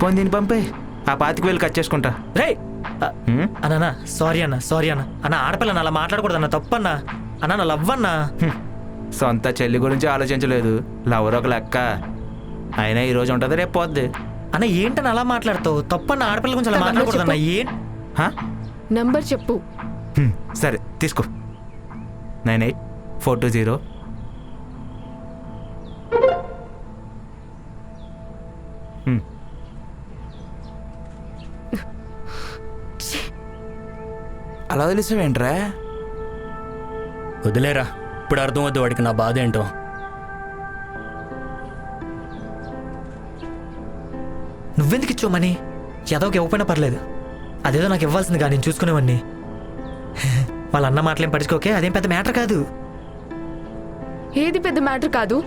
పోనీ దీన్ని పంపే, ఆ 25,000 కట్ చేసుకుంటా. రే అన్నా సారీ అన్న ఆడపిల్ల అలా మాట్లాడకూడదు అన్న, తప్పన్నా అన్న, నా లవ్ అన్నా. సొంత చెల్లి గురించి ఆలోచించలేదు, లవర్ ఒక లెక్క. అయినా ఈరోజు ఉంటుంది, రేపు పోద్ది. అన్న ఏంటని అలా మాట్లాడతావు? తప్పన్న, ఆడపిల్ల గురించి అలా మాట్లాడకూడదు అన్న. హా? నంబర్ చెప్పు. సరే తీసుకో, 984220. అలా తెలిసావేంట్రా? వదిలేరా, ఇప్పుడు అర్థమవుద్ది వాడికి నా బాధ ఏంటో. నువ్వెందుకు ఇచ్చావు మనీ? ఎదోకి ఇవ్వకపోయినా పర్లేదు, అదేదో నాకు ఇవ్వాల్సింది కానీ నేను చూసుకునేవాడిని. వాళ్ళ అన్న మాటలేం పడుచుకోకే, అదేం పెద్ద మ్యాటర్ కాదు. ఏది పెద్ద మ్యాటర్ కాదు.